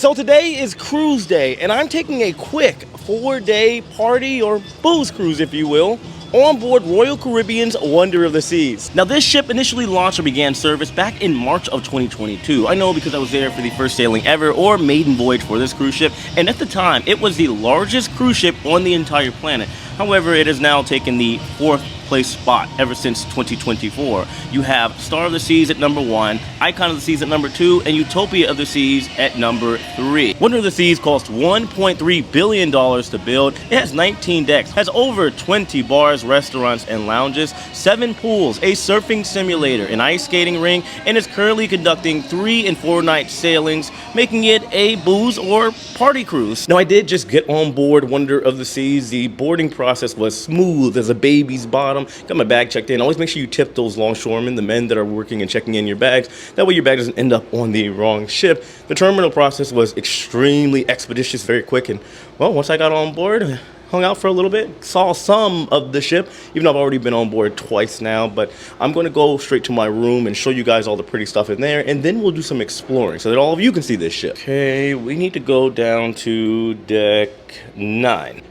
So today is cruise day, and I'm taking a quick 4-day party or booze cruise, if you will, on board Royal Caribbean's Wonder of the Seas. Now, this ship initially launched or began service back in March of 2022. I know because I was there for the first sailing ever or maiden voyage for this cruise ship, and at the time, it was the largest cruise ship on the entire planet. However, it has now taken the fourth place spot ever since 2024. You have Star of the Seas at number 1, Icon of the Seas at number 2, and Utopia of the Seas at number 3. Wonder of the Seas cost $1.3 billion to build. It has 19 decks, has over 20 bars, restaurants, and lounges, 7 pools, a surfing simulator, an ice skating ring, and is currently conducting 3- and 4-night sailings, making it a booze or party cruise. Now, I did just get on board Wonder of the Seas. The boarding process was smooth as a baby's bottom. Got my bag checked in. Always make sure you tip those longshoremen, the men that are working and checking in your bags. That way your bag doesn't end up on the wrong ship. The terminal process was extremely expeditious, very quick. And, well, once I got on board, I hung out for a little bit, saw some of the ship, even though I've already been on board twice now. But I'm going to go straight to my room and show you guys all the pretty stuff in there. And then we'll do some exploring so that all of you can see this ship. Okay, we need to go down to deck 9.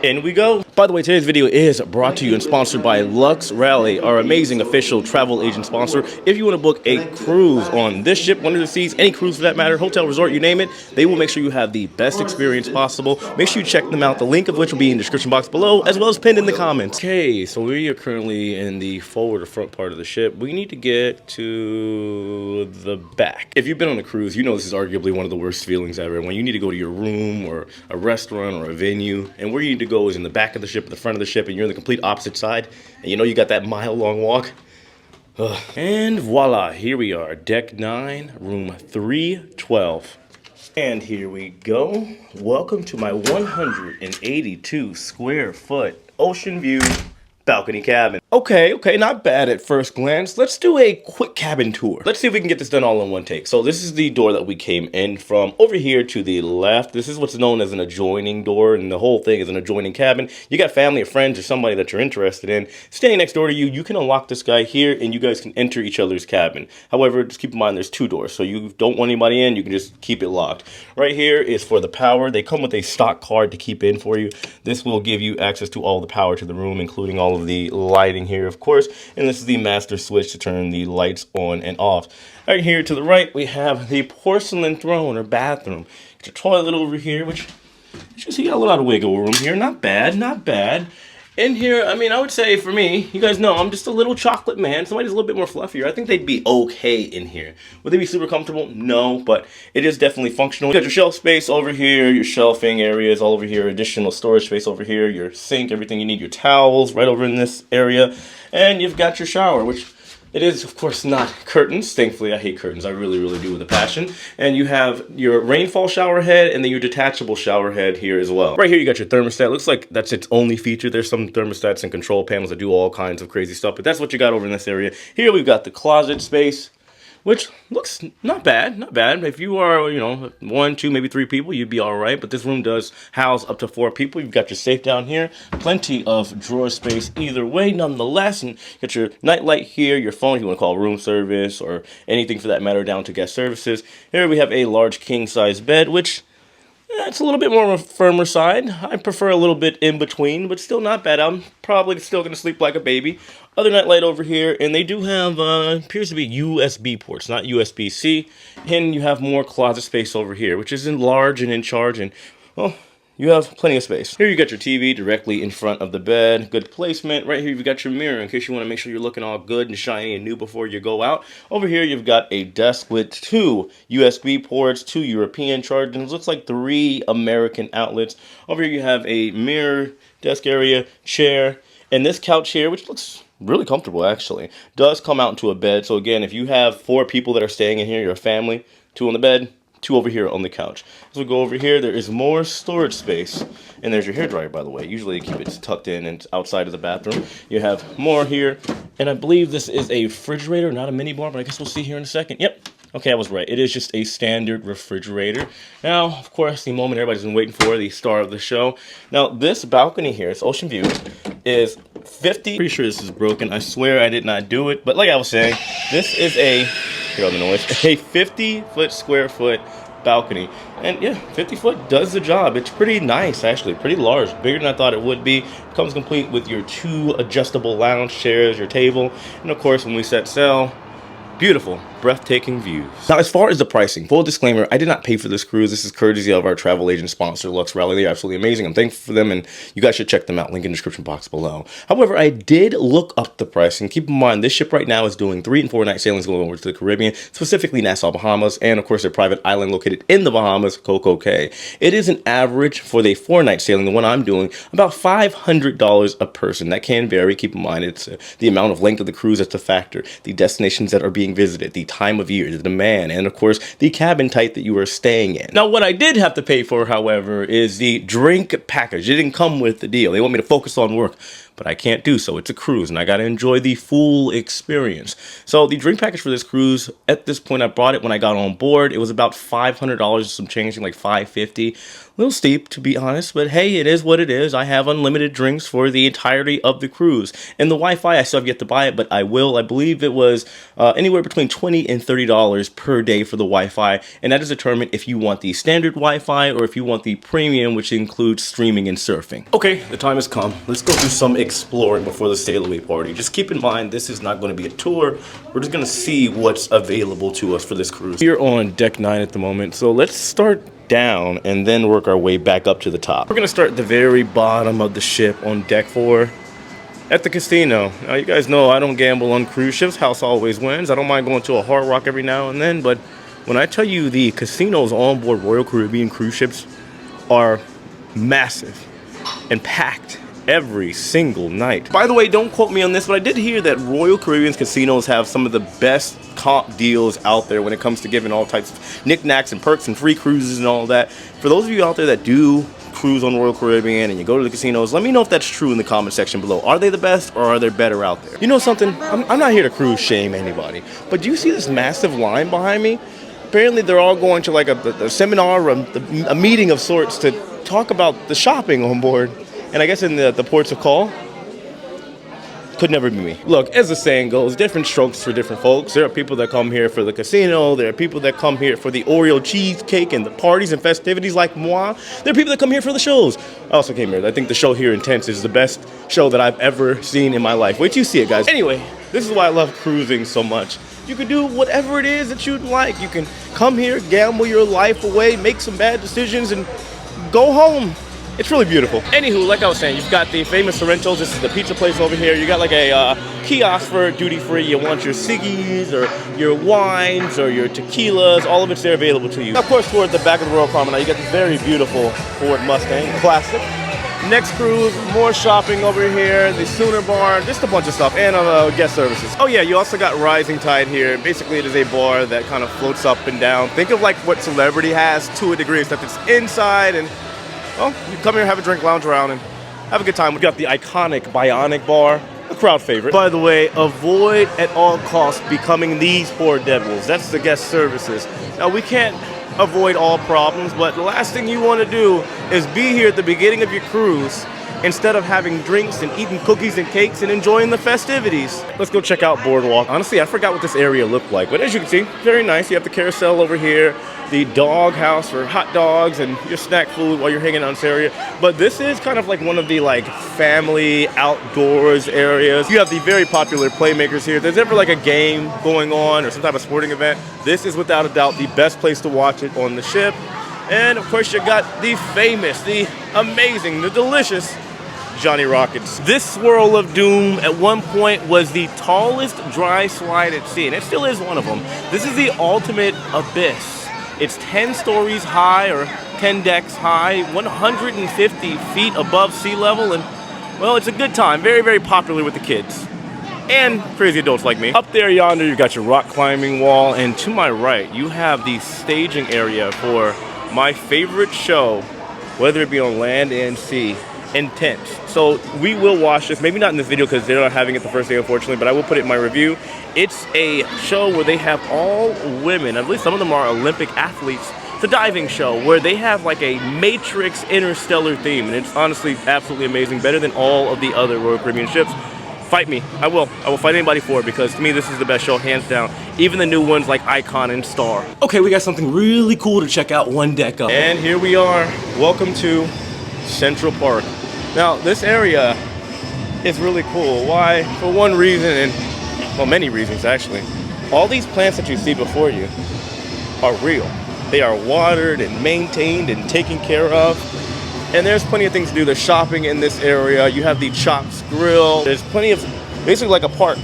In we go. By the way, today's video is brought to you and sponsored by Lux Rally, our amazing official travel agent sponsor. If you want to book a cruise on this ship, Wonder of the Seas, any cruise for that matter, hotel, resort, you name it, they will make sure you have the best experience possible. Make sure you check them out, the link of which will be in the description box below, as well as pinned in the comments. Okay, so we are currently in the forward or front part of the ship. We need to get to the back. If you've been on a cruise, you know this is arguably one of the worst feelings ever. When you need to go to your room or a restaurant or a venue, and where you need to go is in the back of the ship, the front of the ship, and you're on the complete opposite side, and you know you got that mile-long walk. Ugh. And voila, here we are, deck 9, room 312. And here we go. Welcome to my 182 square foot ocean view balcony cabin. Okay, not bad at first glance. Let's do a quick cabin tour. Let's see if we can get this done all in one take. So this is the door that we came in from. Over here to the left, this is what's known as an adjoining door, and the whole thing is an adjoining cabin. You got family or friends or somebody that you're interested in standing next door to you, you can unlock this guy here and you guys can enter each other's cabin. However, just keep in mind there's 2 doors, so you don't want anybody in, you can just keep it locked. Right here is for the power. They come with a stock card to keep in for you. This will give you access to all the power to the room, including all of the lighting here, of course, and this is the master switch to turn the lights on and off. Right here to the right, we have the porcelain throne or bathroom. Get your toilet over here, which you see got a lot of wiggle room here. Not bad, not bad. In here, I mean, I would say for me, you guys know I'm just a little chocolate man. Somebody's a little bit more fluffier. I think they'd be okay in here. Would they be super comfortable? No, but it is definitely functional. You got your shelf space over here, your shelving areas all over here, additional storage space over here, your sink, everything you need, your towels right over in this area, and you've got your shower, which it is, of course, not curtains. Thankfully, I hate curtains. I really, really do with a passion. And you have your rainfall shower head and then your detachable shower head here as well. Right here, you got your thermostat. Looks like that's its only feature. There's some thermostats and control panels that do all kinds of crazy stuff, but that's what you got over in this area. Here, we've got the closet space, which looks not bad, not bad. If you are, 1, 2, maybe 3 people, you'd be all right. But this room does house up to 4 people. You've got your safe down here. Plenty of drawer space either way, nonetheless. And you got your nightlight here, your phone, if you want to call room service or anything for that matter, down to guest services. Here we have a large king-size bed, which it's a little bit more on a firmer side. I prefer a little bit in between, but still not bad. I'm probably still going to sleep like a baby. Other nightlight over here, and they do have, appears to be USB ports, not USB-C. And you have more closet space over here, which is large and in charge, and, well, you have plenty of space. Here you got your TV directly in front of the bed. Good placement. Right here you've got your mirror in case you want to make sure you're looking all good and shiny and new before you go out. Over here you've got a desk with 2 USB ports, 2 European chargers. Looks like 3 American outlets. Over here you have a mirror, desk area, chair, and this couch here, which looks really comfortable actually, does come out into a bed. So again, if you have 4 people that are staying in here, you're a family, 2 on the bed, 2 over here on the couch. As we go over here, there is more storage space. And there's your hairdryer, by the way. Usually you keep it tucked in and outside of the bathroom. You have more here. And I believe this is a refrigerator, not a mini bar, but I guess we'll see here in a second. Yep. Okay, I was right. It is just a standard refrigerator. Now, of course, the moment everybody's been waiting for, the star of the show. Now, this balcony here, it's ocean view, is 50. Pretty sure this is broken. I swear I did not do it. But like I was saying, this is a, hear all the noise, a 50 square foot balcony. And yeah, 50 foot does the job. It's pretty nice, actually, pretty large, bigger than I thought it would be. Comes complete with your 2 adjustable lounge chairs, your table, and of course when we set sail, beautiful, breathtaking views. Now, as far as the pricing, full disclaimer, I did not pay for this cruise. This is courtesy of our travel agent sponsor, Lux Rally. They're absolutely amazing. I'm thankful for them, and you guys should check them out. Link in the description box below. However, I did look up the pricing. Keep in mind, this ship right now is doing 3 and 4 night sailings going over to the Caribbean, specifically Nassau, Bahamas, and of course, their private island located in the Bahamas, Coco Cay. It is an average for the 4 night sailing, the one I'm doing, about $500 a person. That can vary. Keep in mind, it's the amount of length of the cruise that's a factor, the destinations that are being visited, the time of year, the demand, and of course the cabin type that you are staying in. Now, what I did have to pay for, however, is the drink package. It didn't come with the deal. They want me to focus on work, but I can't do so. It's a cruise, and I got to enjoy the full experience. So the drink package for this cruise, at this point, I bought it when I got on board. It was about $500, some change, like $550. A little steep, to be honest, but hey, it is what it is. I have unlimited drinks for the entirety of the cruise. And the Wi-Fi, I still have yet to buy it, but I will. I believe it was anywhere between $20 and $30 per day for the Wi-Fi, and that is determined if you want the standard Wi-Fi or if you want the premium, which includes streaming and surfing. Okay, the time has come. Let's go do some exploring before the sail away party. Just keep in mind, this is not going to be a tour. We're just going to see what's available to us for this cruise. We're on deck 9 at the moment, so let's start down and then work our way back up to the top. We're gonna start at the very bottom of the ship on deck 4 at the casino. Now, you guys know I don't gamble on cruise ships. House always wins. I don't mind going to a Hard Rock every now and then, but when I tell you the casinos on board Royal Caribbean cruise ships are massive and packed every single night. By the way, don't quote me on this, but I did hear that Royal Caribbean's casinos have some of the best comp deals out there when it comes to giving all types of knickknacks and perks and free cruises and all that. For those of you out there that do cruise on Royal Caribbean and you go to the casinos, let me know if that's true in the comment section below. Are they the best or are there better out there? You know something? I'm not here to cruise shame anybody, but do you see this massive line behind me? Apparently they're all going to like a seminar or a meeting of sorts to talk about the shopping on board. And I guess in the ports of call, could never be me. Look, as the saying goes, different strokes for different folks. There are people that come here for the casino. There are people that come here for the Oreo cheesecake and the parties and festivities like moi. There are people that come here for the shows. I also came here. I think the show here in Tense is the best show that I've ever seen in my life. Wait till you see it, guys. Anyway, this is why I love cruising so much. You can do whatever it is that you'd like. You can come here, gamble your life away, make some bad decisions, and go home. It's really beautiful. Anywho, like I was saying, you've got the famous Sorrento's. This is the pizza place over here. You got like a kiosk for duty free. You want your ciggies or your wines or your tequilas. All of it's there available to you. Of course, toward the back of the Royal Promenade, you got this very beautiful Ford Mustang, classic. Next cruise, more shopping over here, the Sooner Bar, just a bunch of stuff, and guest services. Oh yeah, you also got Rising Tide here. Basically, it is a bar that kind of floats up and down. Think of like what Celebrity has to a degree, except it's inside, and well, you come here, have a drink, lounge around, and have a good time. We got the iconic Bionic Bar, a crowd favorite. By the way, avoid at all costs becoming these poor devils. That's the guest services. Now, we can't avoid all problems, but the last thing you want to do is be here at the beginning of your cruise instead of having drinks and eating cookies and cakes and enjoying the festivities. Let's go check out Boardwalk. Honestly, I forgot what this area looked like, but as you can see, very nice. You have the carousel over here, the dog house for hot dogs and your snack food while you're hanging out in this area. But this is kind of like one of the like family outdoors areas. You have the very popular playmakers here. If there's ever like a game going on or some type of sporting event, this is without a doubt the best place to watch it on the ship. And of course, you got the famous, the amazing, the delicious Johnny Rockets. This swirl of doom at one point was the tallest dry slide at sea, and it still is one of them. This is the ultimate abyss. It's 10 stories high or 10 decks high, 150 feet above sea level, and well, it's a good time. Very, very popular with the kids and crazy adults like me. Up there yonder, you got your rock climbing wall, and to my right, you have the staging area for my favorite show, whether it be on land and sea, Intense. So we will watch this, maybe not in this video because they're not having it the first day, unfortunately, but I will put it in my review. It's a show where they have all women, I believe some of them are Olympic athletes. It's a diving show where they have like a Matrix interstellar theme, and it's honestly absolutely amazing, better than all of the other Royal Caribbean ships. fight me. I will fight anybody for it, because to me this is the best show, hands down. Even the new ones like Icon and Star. Okay, we got something really cool to check out one deck up. And here we are. Welcome to Central Park. Now this area is really cool. Why? For one reason, and well, many reasons actually. All these plants that you see before you are real. They are watered and maintained and taken care of. And there's plenty of things to do. There's shopping in this area. You have the Chops Grill. There's plenty of, basically like a park.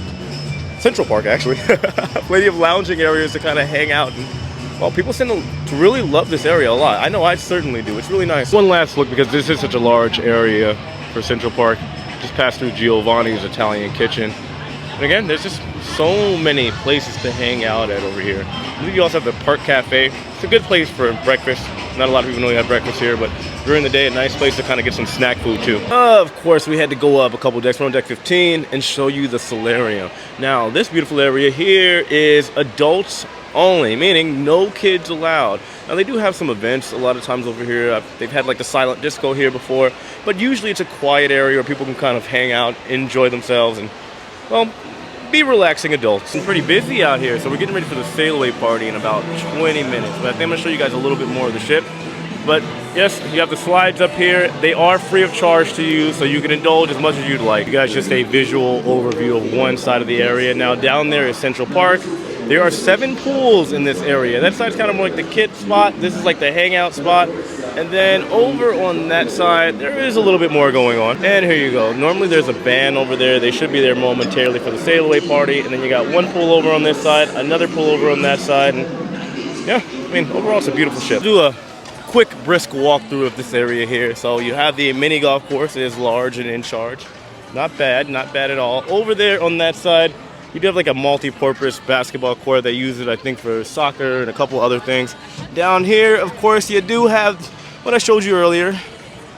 Central Park, actually. Plenty of lounging areas to kind of hang out. And, well, people seem to really love this area a lot. I know I certainly do. It's really nice. One last look, because this is such a large area for Central Park. Just passed through Giovanni's Italian Kitchen. And again, there's just so many places to hang out at over here. You also have the Park Cafe. It's a good place for breakfast. Not a lot of people know you have breakfast here, but during the day, a nice place to kind of get some snack food too. Of course, we had to go up a couple decks. We're on deck 15 and show you the solarium. Now, this beautiful area here is adults only, meaning no kids allowed. Now, they do have some events a lot of times over here. They've had like the silent disco here before, but usually it's a quiet area where people can kind of hang out, enjoy themselves, and, well, be relaxing adults. It's pretty busy out here, so we're getting ready for the sail away party in about 20 minutes. But I think I'm gonna show you guys a little bit more of the ship. But yes, you have the slides up here. They are free of charge to use, so you can indulge as much as you'd like. You guys, just a visual overview of one side of the area. Now down there is Central Park. There are 7 pools in this area. That side's kind of more like the kid spot. This is like the hangout spot. And then over on that side, there is a little bit more going on. And here you go. Normally there's a band over there. They should be there momentarily for the sail away party. And then you got one pool over on this side, another pool over on that side. And yeah, I mean, overall it's a beautiful ship. Do a quick brisk walkthrough of this area here. So you have the mini golf course. It is large and in charge. Not bad at all. Over there on that side, you do have like a multi-purpose basketball court. They use it, I think, for soccer and a couple other things. Down here, of course, you do have what I showed you earlier,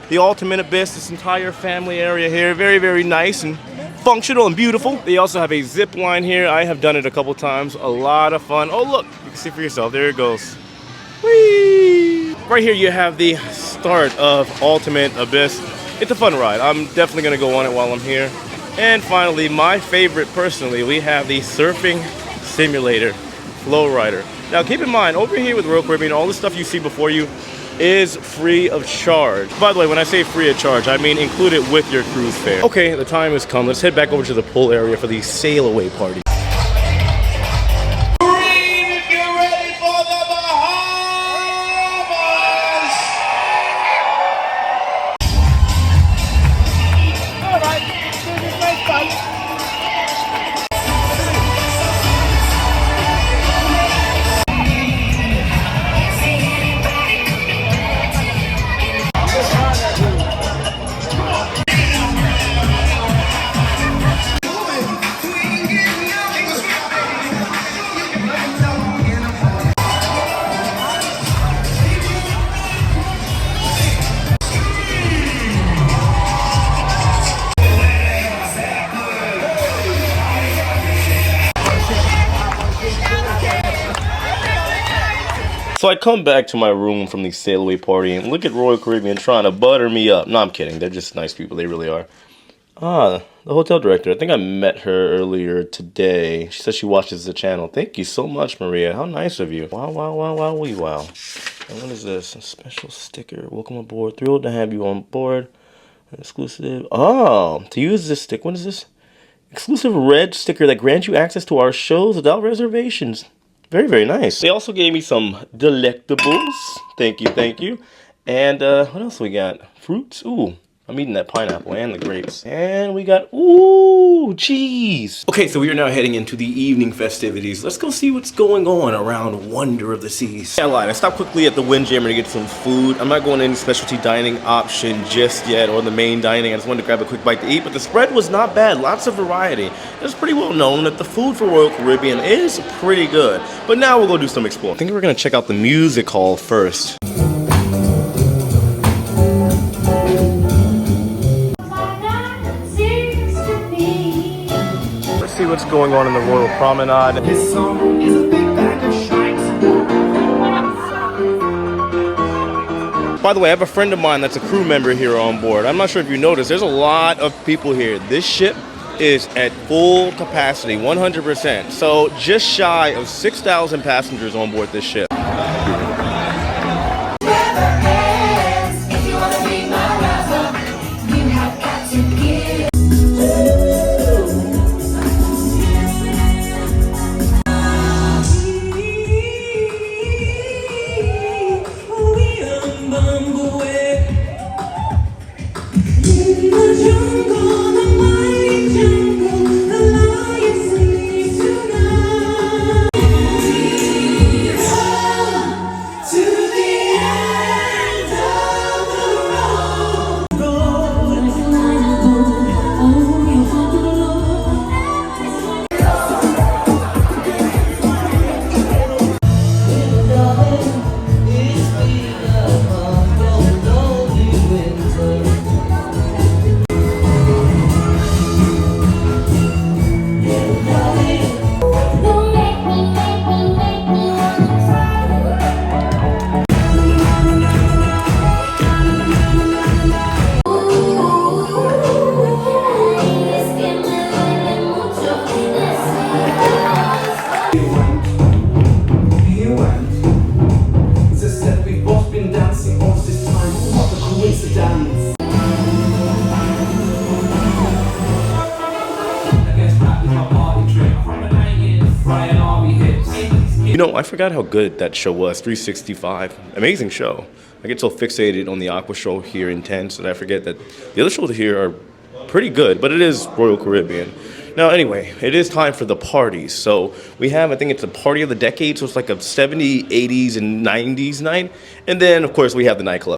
the Ultimate Abyss, this entire family area here. Very, very nice and functional and beautiful. They also have a zip line here. I have done it a couple times. A lot of fun. Oh, look, you can see for yourself. There it goes. Whee! Right here, you have the start of Ultimate Abyss. It's a fun ride. I'm definitely going to go on it while I'm here. And finally, my favorite personally, we have the Surfing Simulator Flow Rider. Now keep in mind, over here with Royal Caribbean, all the stuff you see before you is free of charge. By the way, when I say free of charge, I mean included with your cruise fare. Okay, the time has come. Let's head back over to the pool area for the sail away party. So I come back to my room from the sail away party and look at Royal Caribbean trying to butter me up. No, I'm kidding. They're just nice people. They really are. Ah, the hotel director. I think I met her earlier today. She said she watches the channel. Thank you so much, Maria. How nice of you. Wow, wow, wow, wow, wee, wow. And what is this? A special sticker. Welcome aboard. Thrilled to have you on board. Exclusive. Oh, to use this stick. What is this? Exclusive red sticker that grants you access to our shows without reservations. Very, very nice. They also gave me some delectables. Thank you, thank you. And what else we got? Fruits. Ooh, I'm eating that pineapple and the grapes. And we got, ooh, cheese. Okay, so we are now heading into the evening festivities. Let's go see what's going on around Wonder of the Seas. Yeah, I lied. I stopped quickly at the Windjammer to get some food. I'm not going to any specialty dining option just yet, or the main dining. I just wanted to grab a quick bite to eat, but the spread was not bad. Lots of variety. It's pretty well known that the food for Royal Caribbean is pretty good. But now we'll go do some exploring. I think we're going to check out the music hall first. See what's going on in the Royal Promenade. This song is a big bag of shite. By the way, I have a friend of mine that's a crew member here on board. I'm not sure if you noticed, there's a lot of people here. This ship is at full capacity, 100%. So just shy of 6,000 passengers on board this ship. You know, I forgot how good that show was, 365. Amazing show. I get so fixated on the Aqua show here in Tense that I forget that the other shows here are pretty good, but it is Royal Caribbean. Now, anyway, it is time for the parties. So we have, I think it's the party of the decade, so it's like a 70s, 80s, and 90s night. And then, of course, we have the nightclub.